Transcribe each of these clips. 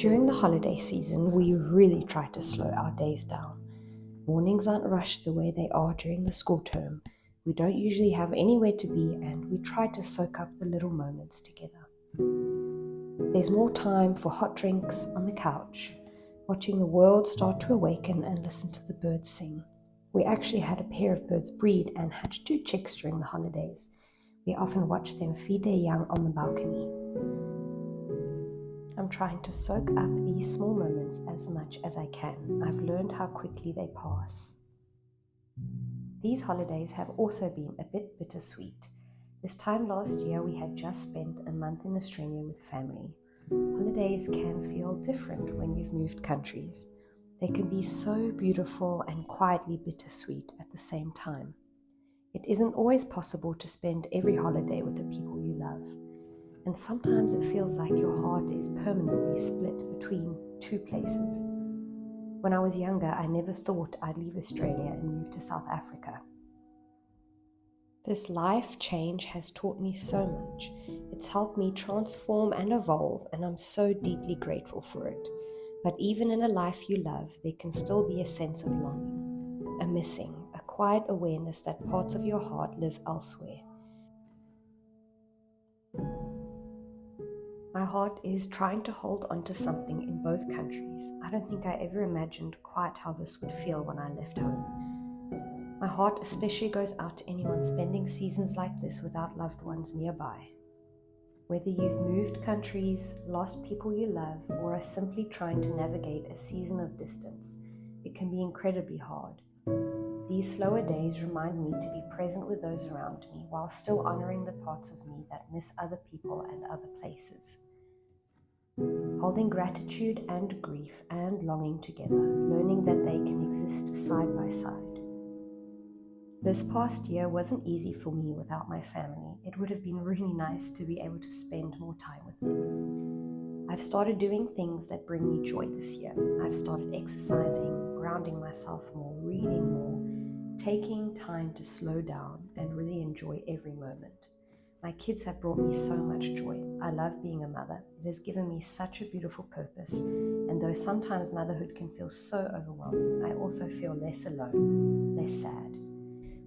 During the holiday season, we really try to slow our days down. Mornings aren't rushed the way they are during the school term. We don't usually have anywhere to be, and we try to soak up the little moments together. There's more time for hot drinks on the couch, watching the world start to awaken and listen to the birds sing. We actually had a pair of birds breed and hatch 2 chicks during the holidays. We often watch them feed their young on the balcony. I'm trying to soak up these small moments as much as I can. I've learned how quickly they pass. These holidays have also been a bit bittersweet. This time last year, we had just spent a month in Australia with family. Holidays can feel different when you've moved countries. They can be so beautiful and quietly bittersweet at the same time. It isn't always possible to spend every holiday with the people you love. And sometimes it feels like your heart is permanently split between 2 places. When I was younger, I never thought I'd leave Australia and move to South Africa. This life change has taught me so much. It's helped me transform and evolve, and I'm so deeply grateful for it. But even in a life you love, there can still be a sense of longing, a missing, a quiet awareness that parts of your heart live elsewhere. My heart is trying to hold on to something in both countries. I don't think I ever imagined quite how this would feel when I left home. My heart especially goes out to anyone spending seasons like this without loved ones nearby. Whether you've moved countries, lost people you love, or are simply trying to navigate a season of distance, it can be incredibly hard. These slower days remind me to be present with those around me while still honoring the parts of me that miss other people and other places. Holding gratitude and grief and longing together, learning that they can exist side by side. This past year wasn't easy for me without my family. It would have been really nice to be able to spend more time with them. I've started doing things that bring me joy this year. I've started exercising, grounding myself more, reading more, taking time to slow down and really enjoy every moment. My kids have brought me so much joy. I love being a mother. It has given me such a beautiful purpose, and though sometimes motherhood can feel so overwhelming, I also feel less alone, less sad.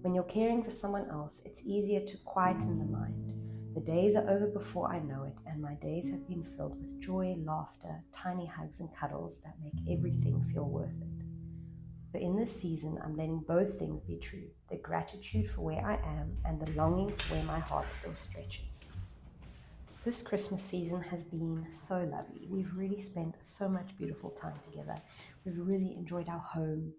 When you're caring for someone else, it's easier to quieten the mind. The days are over before I know it, and my days have been filled with joy, laughter, tiny hugs and cuddles that make everything feel worth it. So in this season, I'm letting both things be true, the gratitude for where I am and the longing for where my heart still stretches. This Christmas season has been so lovely. We've really spent so much beautiful time together. We've really enjoyed our home.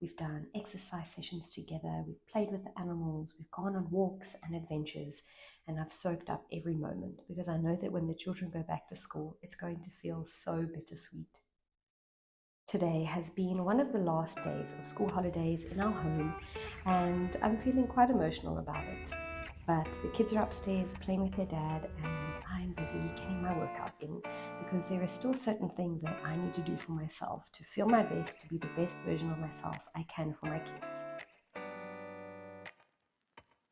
We've done exercise sessions together. We've played with the animals. We've gone on walks and adventures. And I've soaked up every moment because I know that when the children go back to school, it's going to feel so bittersweet. Today has been one of the last days of school holidays in our home, and I'm feeling quite emotional about it. But the kids are upstairs playing with their dad, and I'm busy getting my workout in because there are still certain things that I need to do for myself to feel my best, to be the best version of myself I can for my kids.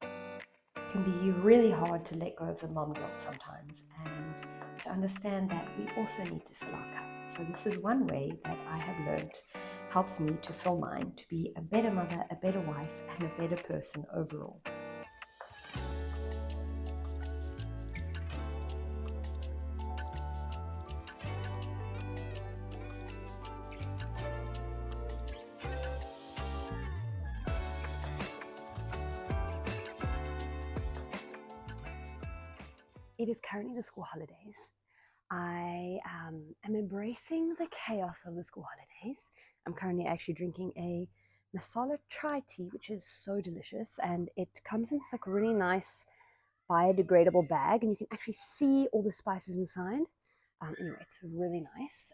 It can be really hard to let go of the mom guilt sometimes, and to understand that we also need to fill our cup. So this is one way that I have learned helps me to fill mine, to be a better mother, a better wife, and a better person overall. It is currently the school holidays. I am embracing the chaos of the school holidays. I'm currently actually drinking a masala chai tea, which is so delicious, and it comes in this like really nice biodegradable bag, and you can actually see all the spices inside. Anyway, it's really nice.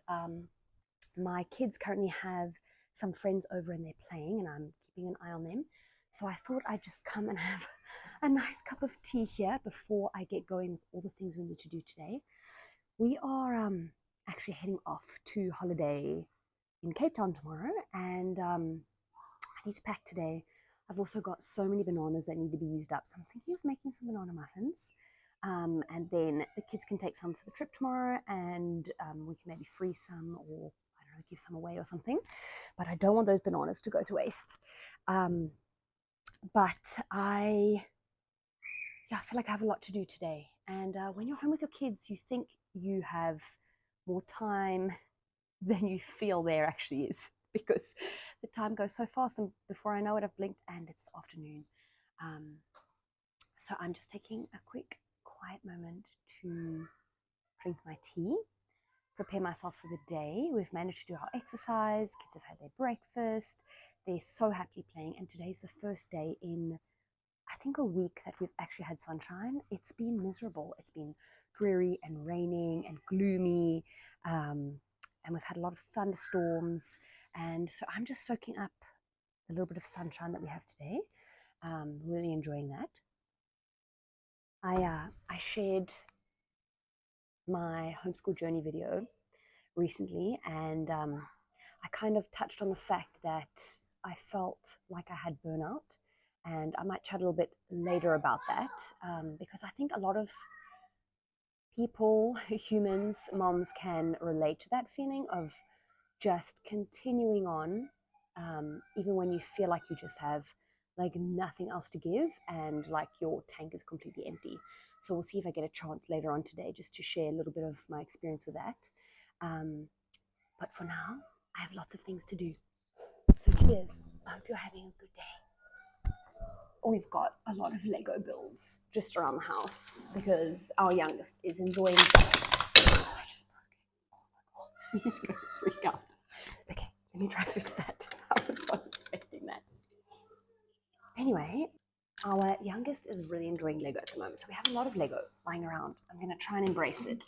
My kids currently have some friends over and they're playing, and I'm keeping an eye on them. So I thought I'd just come and have a nice cup of tea here before I get going with all the things we need to do today. We are actually heading off to holiday in Cape Town tomorrow, and I need to pack today. I've also got so many bananas that need to be used up, so I'm thinking of making some banana muffins. And then the kids can take some for the trip tomorrow, and we can maybe freeze some, or I don't know, give some away or something. But I don't want those bananas to go to waste. But I feel like I have a lot to do today. And when you're home with your kids, you think you have more time than you feel there actually is, because the time goes so fast, and before I know it, I've blinked and it's the afternoon. So I'm just taking a quick, quiet moment to drink my tea, prepare myself for the day. We've managed to do our exercise. Kids have had their breakfast. They're so happily playing, and today's the first day in I think a week that we've actually had sunshine. It's been miserable. It's been dreary and raining and gloomy, and we've had a lot of thunderstorms. And so I'm just soaking up the little bit of sunshine that we have today. Really enjoying that. I shared my homeschool journey video recently, and I kind of touched on the fact that I felt like I had burnout, and I might chat a little bit later about that, because I think a lot of people, humans, moms, can relate to that feeling of just continuing on, even when you feel like you just have like nothing else to give and like your tank is completely empty. So we'll see if I get a chance later on today just to share a little bit of my experience with that. But for now, I have lots of things to do. So cheers. I hope you're having a good day. We've got a lot of Lego builds just around the house because our youngest is enjoying. I just broke it. Oh my god, he's going to freak out. Okay, let me try to fix that. I was not expecting that. Anyway, our youngest is really enjoying Lego at the moment, so we have a lot of Lego lying around. I'm going to try and embrace it,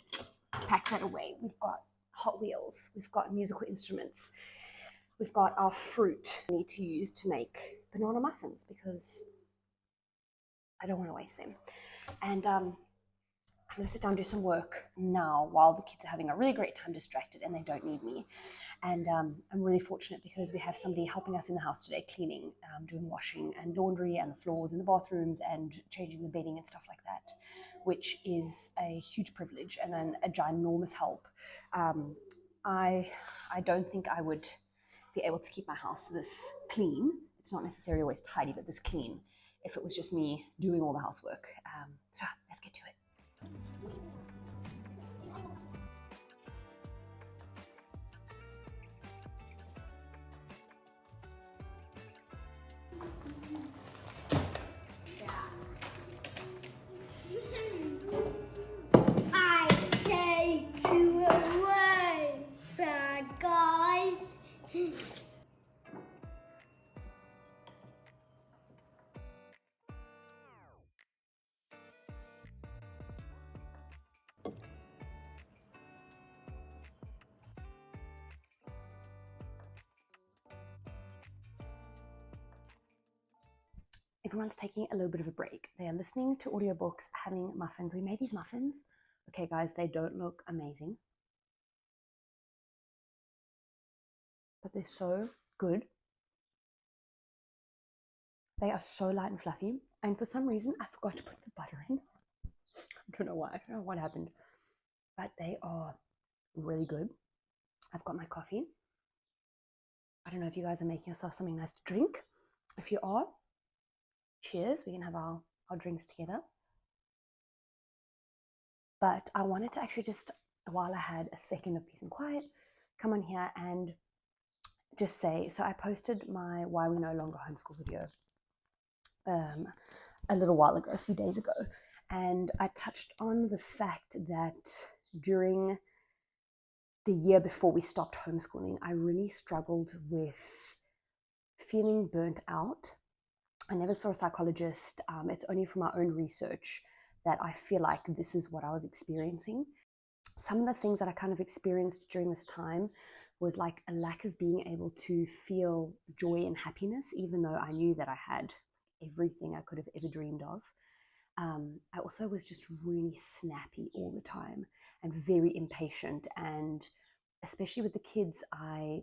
pack that away. We've got Hot Wheels, we've got musical instruments, we've got our fruit we need to use to make banana muffins because I don't want to waste them. And I'm going to sit down and do some work now while the kids are having a really great time distracted and they don't need me. And I'm really fortunate because we have somebody helping us in the house today, cleaning, doing washing and laundry and the floors in the bathrooms and changing the bedding and stuff like that, which is a huge privilege and a ginormous help. I don't think I would be able to keep my house this clean. It's not necessarily always tidy, but this clean if it was just me doing all the housework. So let's get to it. I take you away, bad guys. Everyone's taking a little bit of a break. They are listening to audiobooks, having muffins. We made these muffins. Okay, guys, they don't look amazing, but they're so good. They are so light and fluffy. And for some reason, I forgot to put the butter in. I don't know why. I don't know what happened. But they are really good. I've got my coffee. I don't know if you guys are making yourself something nice to drink. If you are, cheers. We can have our drinks together. But I wanted to actually just, while I had a second of peace and quiet, come on here and just say, so I posted my Why We No Longer Homeschool video a little while ago, a few days ago, and I touched on the fact that during the year before we stopped homeschooling, I really struggled with feeling burnt out. I never saw a psychologist. It's only from my own research that I feel like this is what I was experiencing. Some of the things that I kind of experienced during this time was like a lack of being able to feel joy and happiness, even though I knew that I had everything I could have ever dreamed of. I also was just really snappy all the time and very impatient. And especially with the kids, I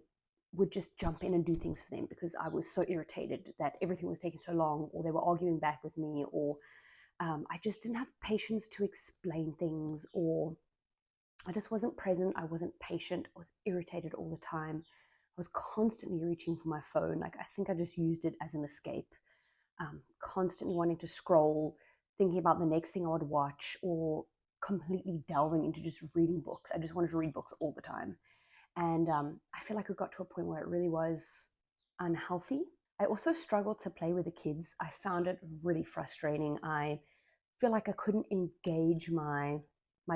would just jump in and do things for them because I was so irritated that everything was taking so long, or they were arguing back with me, or I just didn't have patience to explain things, or I just wasn't present. I wasn't patient. I was irritated all the time. I was constantly reaching for my phone. Like, I think I just used it as an escape, constantly wanting to scroll, thinking about the next thing I would watch, or completely delving into just reading books. I just wanted to read books all the time. And I feel like it got to a point where it really was unhealthy. I also struggled to play with the kids. I found it really frustrating. I feel like I couldn't engage my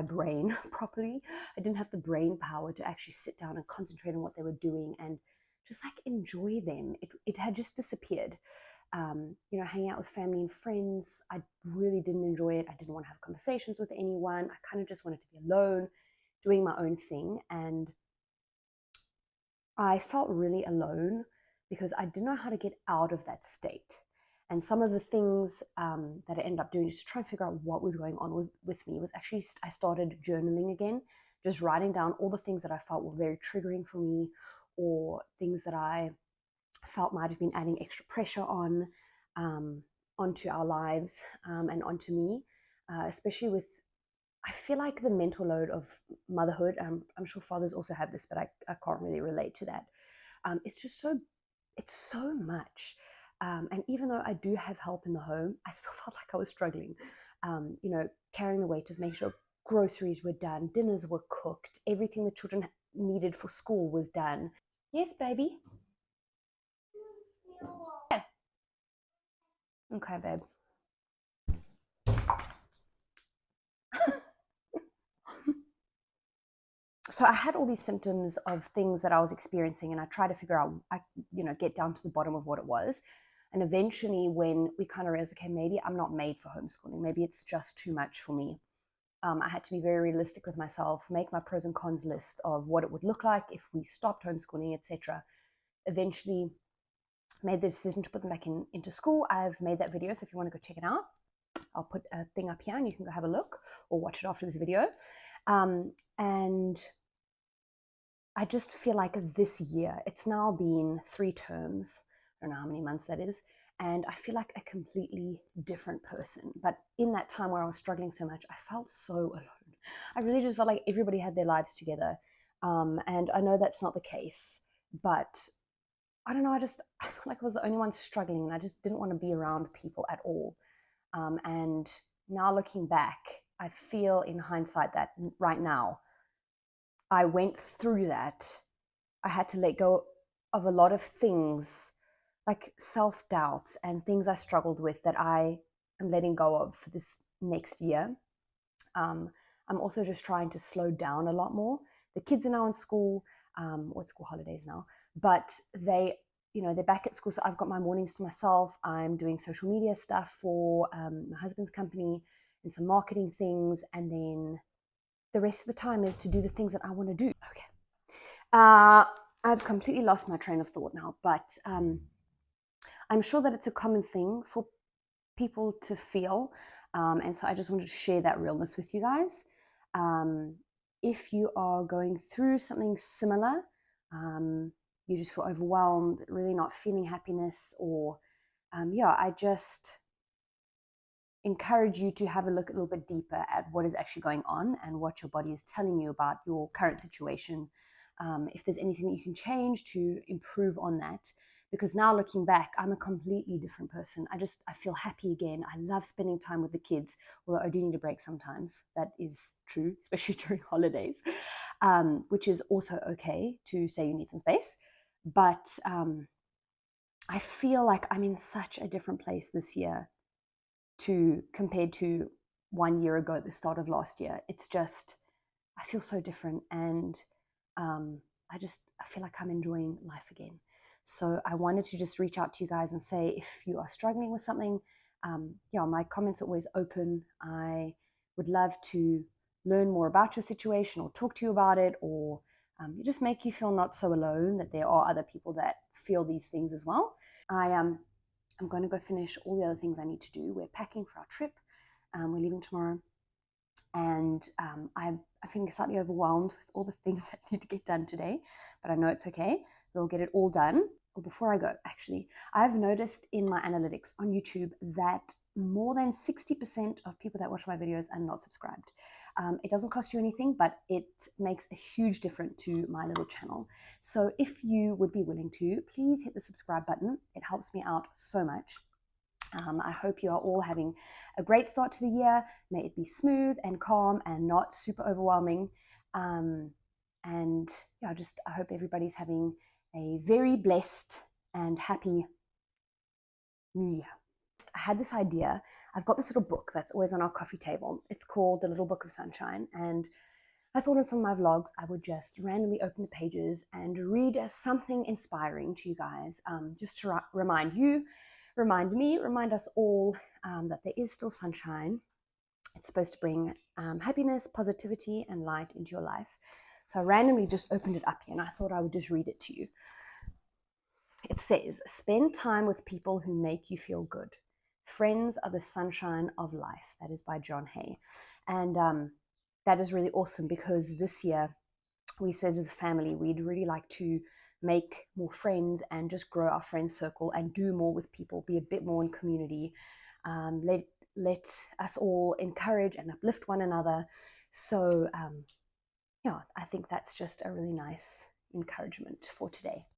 brain properly. I didn't have the brain power to actually sit down and concentrate on what they were doing and just like enjoy them. It had just disappeared. Hanging out with family and friends, I really didn't enjoy it. I didn't want to have conversations with anyone. I kind of just wanted to be alone, doing my own thing. And I felt really alone because I didn't know how to get out of that state. And some of the things that I ended up doing just to try and figure out what was going on with me was actually I started journaling again, just writing down all the things that I felt were very triggering for me, or things that I felt might have been adding extra pressure onto our lives, and onto me, especially with, I feel like the mental load of motherhood. I'm sure fathers also have this, but I can't really relate to that. It's so much. And even though I do have help in the home, I still felt like I was struggling, carrying the weight of making sure groceries were done, dinners were cooked, everything the children needed for school was done. Yes, baby. Yeah. Okay, babe. So I had all these symptoms of things that I was experiencing, and I tried to figure out, get down to the bottom of what it was. And eventually, when we kind of realized, okay, maybe I'm not made for homeschooling, maybe it's just too much for me. I had to be very realistic with myself, make my pros and cons list of what it would look like if we stopped homeschooling, etc. Eventually, made the decision to put them back into school. I've made that video, so if you want to go check it out, I'll put a thing up here and you can go have a look or watch it after this video. And I just feel like this year, it's now been 3 terms, I don't know how many months that is, and I feel like a completely different person. But in that time where I was struggling so much, I felt so alone. I really just felt like everybody had their lives together. And I know that's not the case, but I don't know, I felt like I was the only one struggling, and I just didn't want to be around people at all. And now looking back, I feel in hindsight that right now, I went through that. I had to let go of a lot of things, like self-doubts and things I struggled with, that I am letting go of for this next year. I'm also just trying to slow down a lot more. The kids are now in school, or school holidays now, but they're back at school. So I've got my mornings to myself. I'm doing social media stuff for my husband's company and some marketing things. And then the rest of the time is to do the things that I want to do. Okay. I've completely lost my train of thought now, but I'm sure that it's a common thing for people to feel. And so I just wanted to share that realness with you guys. If you are going through something similar, you just feel overwhelmed, really not feeling happiness, or I just encourage you to have a look a little bit deeper at what is actually going on and what your body is telling you about your current situation. If there's anything that you can change to improve on that. Because now looking back, I'm a completely different person. I feel happy again. I love spending time with the kids, although I do need a break sometimes. That is true, especially during holidays, which is also okay to say you need some space. But I feel like I'm in such a different place this year compared to 1 year ago at the start of last year. It's just, I feel so different, and I feel like I'm enjoying life again. So I wanted to just reach out to you guys and say, if you are struggling with something, my comments are always open. I would love to learn more about your situation or talk to you about it, or just make you feel not so alone, that there are other people that feel these things as well. I'm going to go finish all the other things I need to do. We're packing for our trip. We're leaving tomorrow. And I'm feeling slightly overwhelmed with all the things that need to get done today, but I know it's okay. We'll get it all done. before I go, actually, I've noticed in my analytics on YouTube that more than 60% of people that watch my videos are not subscribed. It doesn't cost you anything, but it makes a huge difference to my little channel. So if you would be willing to, please hit the subscribe button. It helps me out so much. I hope you are all having a great start to the year. May it be smooth and calm and not super overwhelming. And yeah, I hope everybody's having a very blessed and happy New Year. I had this idea. I've got this little book that's always on our coffee table. It's called The Little Book of Sunshine. And I thought in some of my vlogs, I would just randomly open the pages and read something inspiring to you guys, just to remind you, remind me, remind us all that there is still sunshine. It's supposed to bring happiness, positivity, and light into your life. So I randomly just opened it up here and I thought I would just read it to you. It says, spend time with people who make you feel good. Friends are the sunshine of life. That is by John Hay. And that is really awesome because this year we said as a family, we'd really like to make more friends and just grow our friend circle and do more with people, be a bit more in community. Let us all encourage and uplift one another. So yeah, I think that's just a really nice encouragement for today.